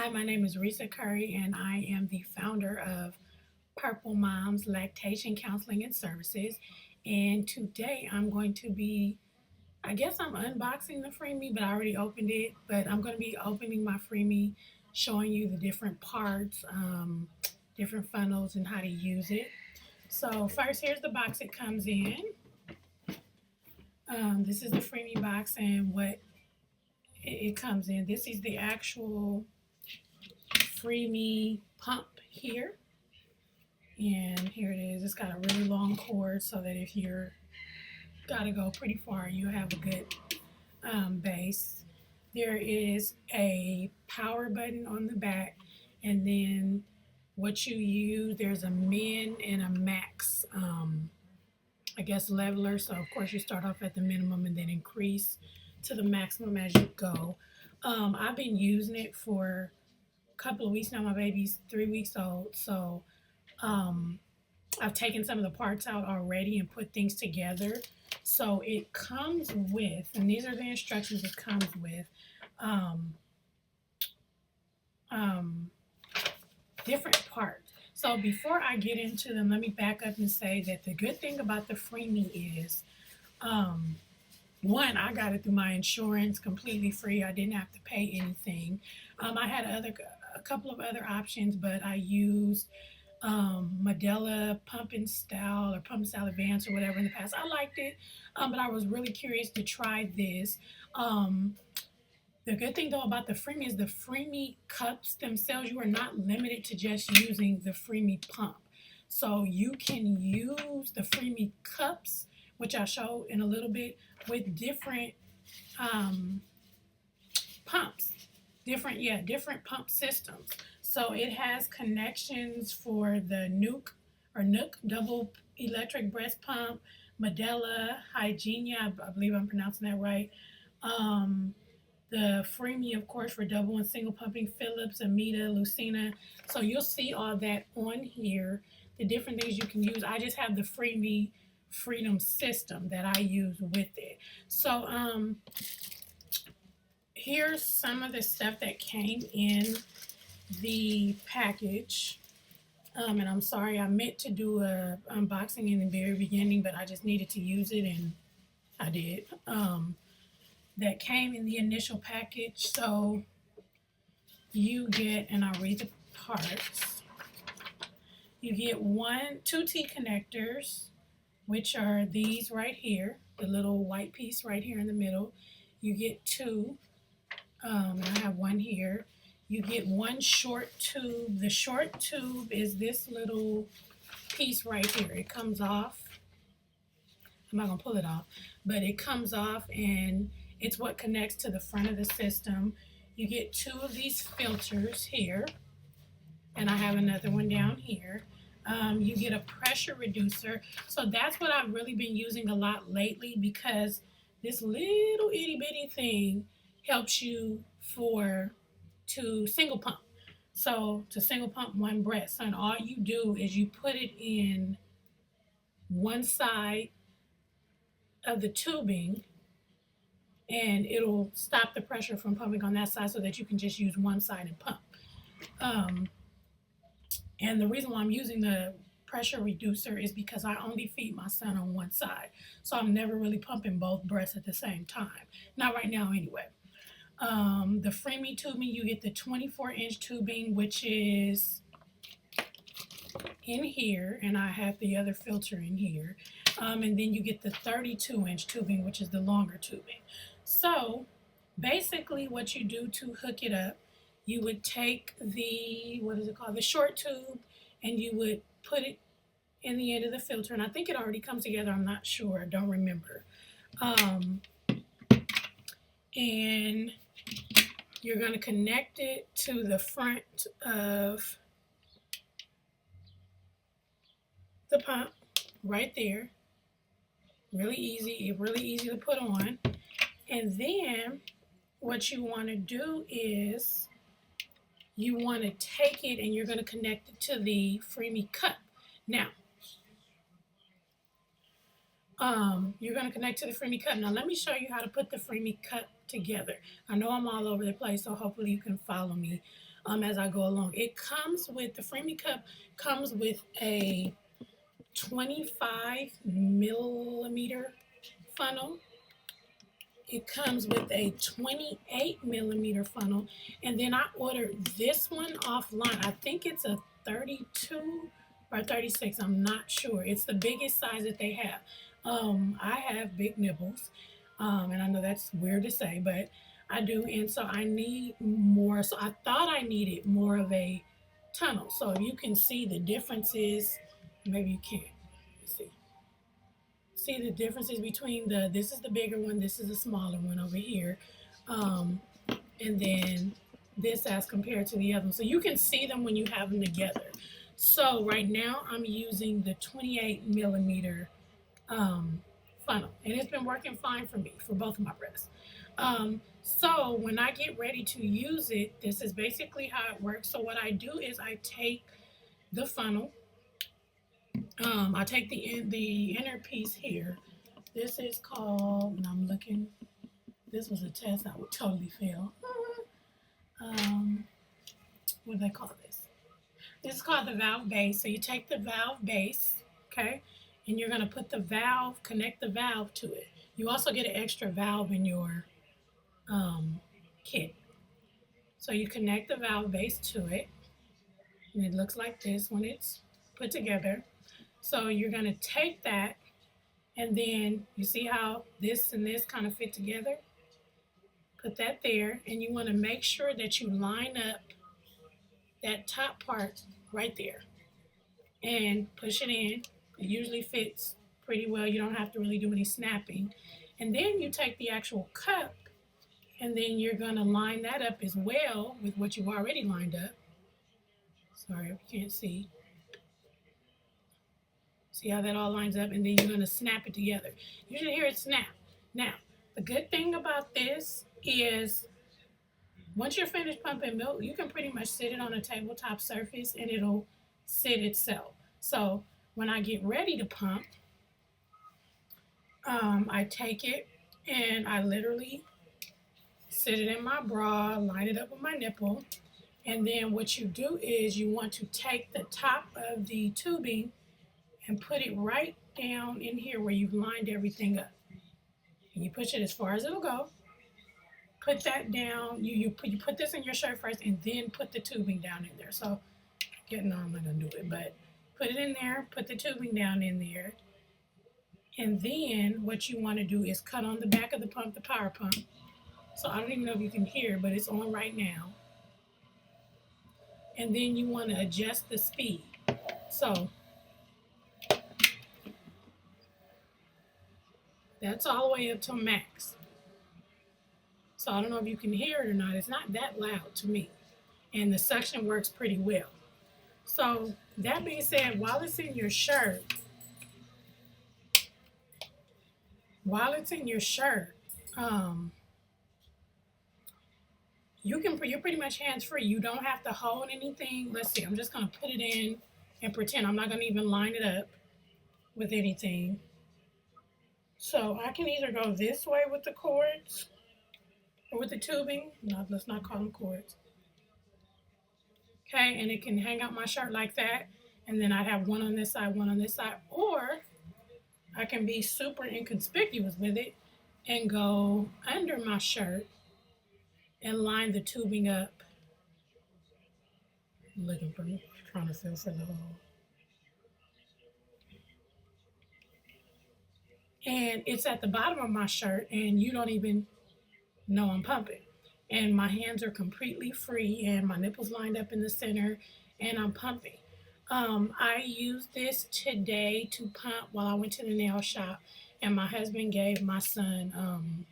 Hi, my name is Risa Curry, and I am the founder of Purple Moms Lactation Counseling and Services. And today I'm going to be, I guess I'm unboxing the Freemie, but I already opened it. But I'm going to be opening my Freemie, showing you the different parts, different funnels, and how to use it. So, first, here's the box it comes in. This is the Freemie box and what it comes in. This is the actual Freemie pump here. And here it is. It's got a really long cord so that if you're got to go pretty far, you have a good base. There is a power button on the back, and then what you use, there's a min and a max, I guess, leveler. So, of course, you start off at the minimum and then increase to the maximum as you go. I've been using it for a couple of weeks now. My baby's 3 weeks old. So, um, I've taken some of the parts out already and put things together. So it comes with, and these are the instructions it comes with, um, um, different parts. So before I get into them, let me back up and say that the good thing about the Freemie is, um, one, I got it through my insurance completely free. I didn't have to pay anything. I had a couple of other options, but I used Medela Pump and Style or Pump and Style Advance or whatever in the past. I liked it, but I was really curious to try this. Um, the good thing though about the Freemie is the Freemie cups themselves, you are not limited to just using the Freemie pump. So you can use the Freemie cups, which I'll show in a little bit, with different um, pumps, different pump systems. So it has connections for the Nook double electric breast pump, Medela, Hygienia, I believe I'm pronouncing that right. Um, the Freemie, of course, for double and single pumping, Philips, Amita, Lucina. So you'll see all that on here, the different things you can use. I just have the Freemie Freedom system that I use with it. So here's some of the stuff that came in the package. And I'm sorry, I meant to do a unboxing in the very beginning, but I just needed to use it and I did. That came in the initial package. So you get, and I'll read the parts. You get two T connectors, which are these right here, the little white piece right here in the middle. You get two. I have one here. You get one short tube. The short tube is this little piece right here. It comes off. I'm not going to pull it off, but it comes off and it's what connects to the front of the system. You get two of these filters here, and I have another one down here. You get a pressure reducer. So that's what I've really been using a lot lately because this little itty bitty thing helps you to single pump. So to single pump one breast, and all you do is you put it in one side of the tubing and it'll stop the pressure from pumping on that side so that you can just use one side and pump. Um, and the reason why I'm using the pressure reducer is because I only feed my son on one side. So I'm never really pumping both breasts at the same time. Not right now anyway. The Freemie tubing, you get the 24-inch tubing, which is in here, and I have the other filter in here. And then you get the 32-inch tubing, which is the longer tubing. So basically what you do to hook it up, you would take the, what is it called, the short tube, and you would put it in the end of the filter. And I think it already comes together. I'm not sure. I don't remember. And you're going to connect it to the front of the pump right there. Really easy to put on. And then what you want to do is you want to take it and you're going to connect it to the Freemie cup. Now, you're going to connect to the Freemie cup. Now, let me show you how to put the Freemie cup together. I know I'm all over the place, so hopefully you can follow me as I go along. It comes with the Freemie cup comes with a 25 millimeter funnel. It comes with a 28 millimeter funnel, and then I ordered this one offline. I think it's a 32 or 36. I'm not sure. It's the biggest size that they have. I have big nipples, and I know that's weird to say, but I do, and so I need more. So I thought I needed more of a tunnel. So if you can see the differences, maybe you can't. Let's see the differences between this is the bigger one, this is the smaller one over here, um, and then this as compared to the other one. So you can see them when you have them together. So right now I'm using the 28 millimeter funnel, and it's been working fine for me for both of my breasts. So when I get ready to use it, this is basically how it works. So what I do is I take the funnel, I take the inner piece here. This is called, and I'm looking, this was a test I would totally fail. Um, what do they call this? This is called the valve base. So you take the valve base, okay, and you're going to put the valve, connect the valve to it. You also get an extra valve in your kit. So you connect the valve base to it, and it looks like this when it's put together. So you're going to take that, and then you see how this and this kind of fit together? Put that there, and you want to make sure that you line up that top part right there and push it in. It usually fits pretty well. You don't have to really do any snapping. And then you take the actual cup, and then you're going to line that up as well with what you've already lined up. Sorry, if you can't see. See how that all lines up, and then you're going to snap it together. You should hear it snap. Now, the good thing about this is once you're finished pumping milk, you can pretty much sit it on a tabletop surface and it'll sit itself. So when I get ready to pump, I take it and I literally sit it in my bra, line it up with my nipple, and then what you do is you want to take the top of the tubing and put it right down in here where you've lined everything up. And you push it as far as it'll go. Put that down. You put this in your shirt first, and then put the tubing down in there. So, I'm not gonna do it, but put it in there. Put the tubing down in there, and then what you want to do is cut on the back of the pump, the power pump. So I don't even know if you can hear, but it's on right now. And then you want to adjust the speed. So that's all the way up to max. So I don't know if you can hear it or not. It's not that loud to me. And the suction works pretty well. So that being said, while it's in your shirt, you're pretty much hands free. You don't have to hold anything. Let's see, I'm just gonna put it in and pretend I'm not gonna even line it up with anything. So I can either go this way with the cords or with the tubing. No, let's not call them cords. Okay, and it can hang out my shirt like that. And then I'd have one on this side, one on this side. Or I can be super inconspicuous with it and go under my shirt and line the tubing up. I'm looking for, trying to feel for the hole. And it's at the bottom of my shirt, and you don't even know I'm pumping. And my hands are completely free, and my nipples lined up in the center, and I'm pumping. I used this today to pump while I went to the nail shop, and my husband gave my son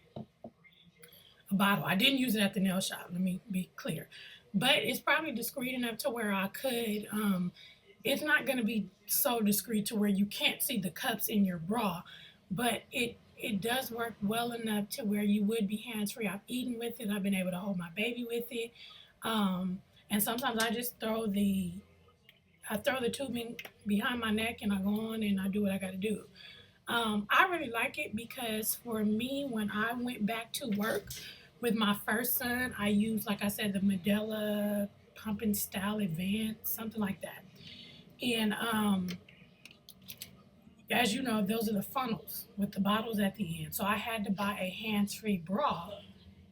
a bottle. I didn't use it at the nail shop, let me be clear. But it's probably discreet enough to where I could. It's not going to be so discreet to where you can't see the cups in your bra, but it does work well enough to where you would be hands free. I've eaten with it. I've been able to hold my baby with it. And sometimes I just throw the tubing behind my neck and I go on and I do what I got to do. I really like it because for me, when I went back to work, With my first son, I used, like I said, the Medela Pump and Style Advance, something like that. And as you know, those are the funnels with the bottles at the end. So I had to buy a hands-free bra,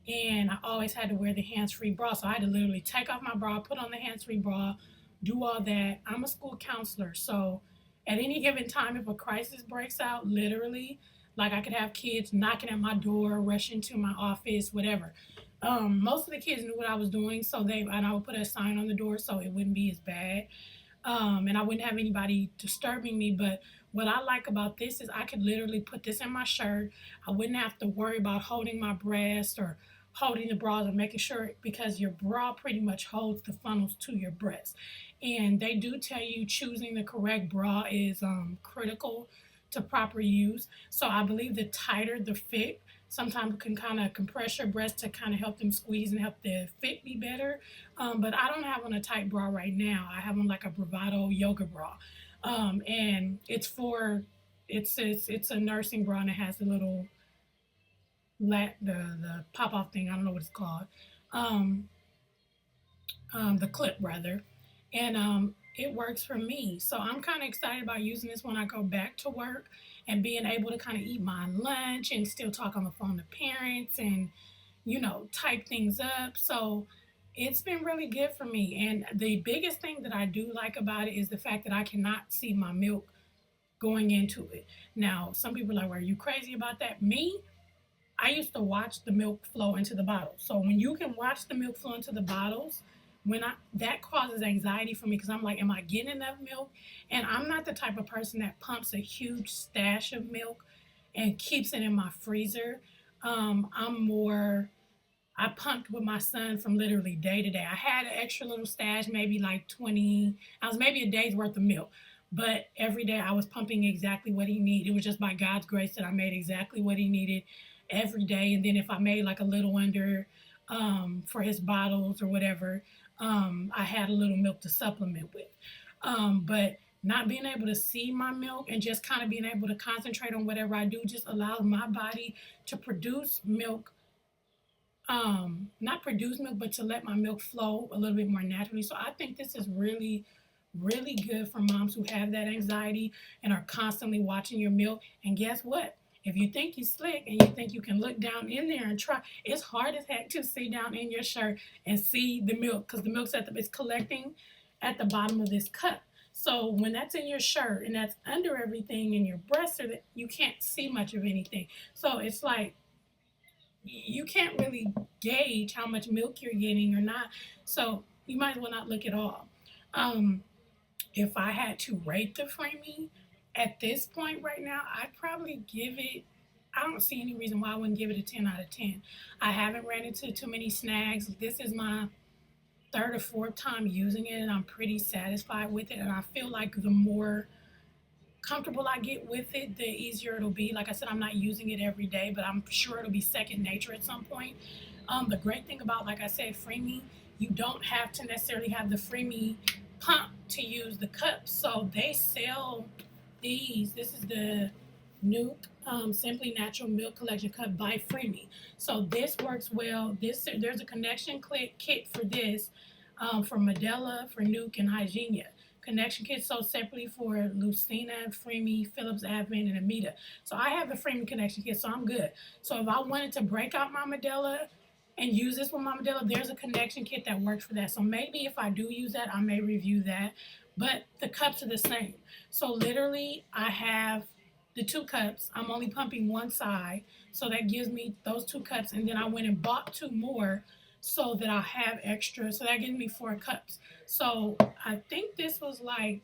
and I always had to wear the hands-free bra. So I had to literally take off my bra, put on the hands-free bra, do all that. I'm a school counselor, so at any given time, if a crisis breaks out, literally, like I could have kids knocking at my door, rushing to my office, whatever. Most of the kids knew what I was doing, so and I would put a sign on the door so it wouldn't be as bad, and I wouldn't have anybody disturbing me. But what I like about this is I could literally put this in my shirt. I wouldn't have to worry about holding my breast or holding the bras or making sure, because your bra pretty much holds the funnels to your breast. And they do tell you choosing the correct bra is critical to proper use. So I believe the tighter the fit, sometimes it can kind of compress your breast to kind of help them squeeze and help the fit be better. But I don't have on a tight bra right now. I have on like a Bravado yoga bra, and it's a nursing bra, and it has a little the pop off thing. I don't know what it's called. Um, the clip rather, and it works for me. So I'm kind of excited about using this when I go back to work and being able to kind of eat my lunch and still talk on the phone to parents and type things up. So it's been really good for me. And the biggest thing that I do like about it is the fact that I cannot see my milk going into it. Now, some people are like, well, are you crazy about that? Me, I used to watch the milk flow into the bottles. So when you can watch the milk flow into the bottles, when I that causes anxiety for me because I'm like, am I getting enough milk? And I'm not the type of person that pumps a huge stash of milk and keeps it in my freezer. I'm more I pumped with my son from literally day to day. I had an extra little stash, maybe like 20, I was maybe a day's worth of milk. But every day I was pumping exactly what he needed. It was just by God's grace that I made exactly what he needed every day. And then if I made like a little under for his bottles or whatever, I had a little milk to supplement with. But not being able to see my milk and just kind of being able to concentrate on whatever I do just allows my body to produce milk, not produce milk, but to let my milk flow a little bit more naturally. So I think this is really, really good for moms who have that anxiety and are constantly watching your milk. And guess what? If you think you're slick and you think you can look down in there and try, it's hard as heck to see down in your shirt and see the milk because the milk's it's collecting at the bottom of this cup. So when that's in your shirt and that's under everything and your breasts are that you can't see much of anything. So it's like you can't really gauge how much milk you're getting or not. So you might as well not look at all. Um, if I had to rate the Freemie at this point right now, I'd probably give it. I don't see any reason why I wouldn't give it a 10 out of 10. I haven't ran into too many snags. This is my third or fourth time using it, and I'm pretty satisfied with it. And I feel like the more comfortable I get with it, the easier it'll be. Like I said, I'm not using it every day, but I'm sure it'll be second nature at some point. The great thing about, like I said, Freemie, you don't have to necessarily have the Freemie pump to use the cups. So they sell these. This is the Nuke Simply Natural Milk Collection Cup by Freemie. So this works well. There's a connection kit for this, for Medela, for Nuke, and Hygienia. Connection kits sold separately for Lucina, Freemie, Phillips, Advent, and Amita. So I have the Freemie connection kit, so I'm good. So if I wanted to break out my Medela and use this with my Medela, there's a connection kit that works for that. So maybe if I do use that, I may review that. But the cups are the same. So literally, I have the two cups. I'm only pumping one side, so that gives me those two cups. And then I went and bought two more so that I have extra. So that gives me four cups. So I think this was like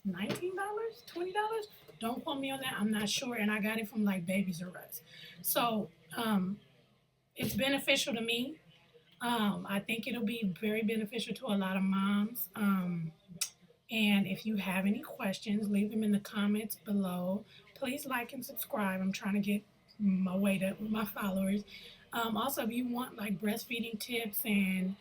$19, $20. Don't quote me on that. I'm not sure. And I got it from like Babies R Us. So it's beneficial to me. I think it'll be very beneficial to a lot of moms. And if you have any questions, leave them in the comments below. Please like and subscribe. I'm trying to get my weight up with my followers. Also, if you want like breastfeeding tips and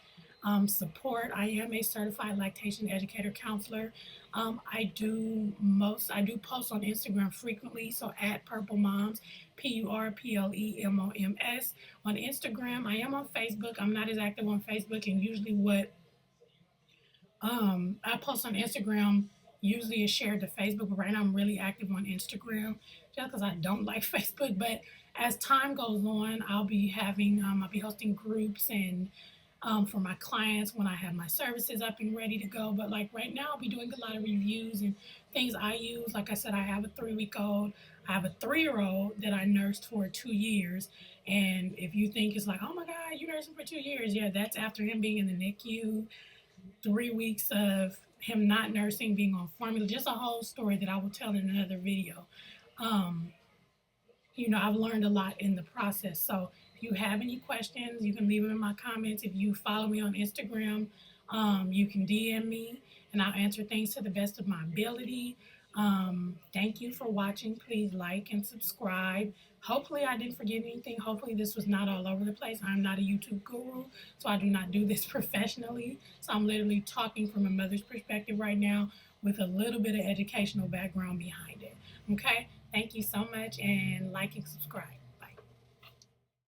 support. I am a certified lactation educator counselor. I do post on Instagram frequently, so at Purple Moms, PURPLEMOMS on Instagram. I am on Facebook. I'm not as active on Facebook, and usually what I post on Instagram usually is shared to Facebook, but right now I'm really active on Instagram just because I don't like Facebook. But as time goes on, I'll be hosting groups and for my clients when I have my services up and ready to go. But like right now, I'll be doing a lot of reviews and things I use. Like I said, I have a 3 week old. I have a 3 year old that I nursed for 2 years. And if you think it's like, oh my God, you nursed him for 2 years, yeah, that's after him being in the NICU, 3 weeks of him not nursing, being on formula, just a whole story that I will tell in another video. Um, I've learned a lot in the process. So if you have any questions, you can leave them in my comments. If you follow me on Instagram, you can DM me and I'll answer things to the best of my ability. Thank you for watching. Please like and subscribe. Hopefully, I didn't forget anything. Hopefully, this was not all over the place. I'm not a YouTube guru, so I do not do this professionally. So I'm literally talking from a mother's perspective right now with a little bit of educational background behind it. Okay? Thank you so much and like and subscribe.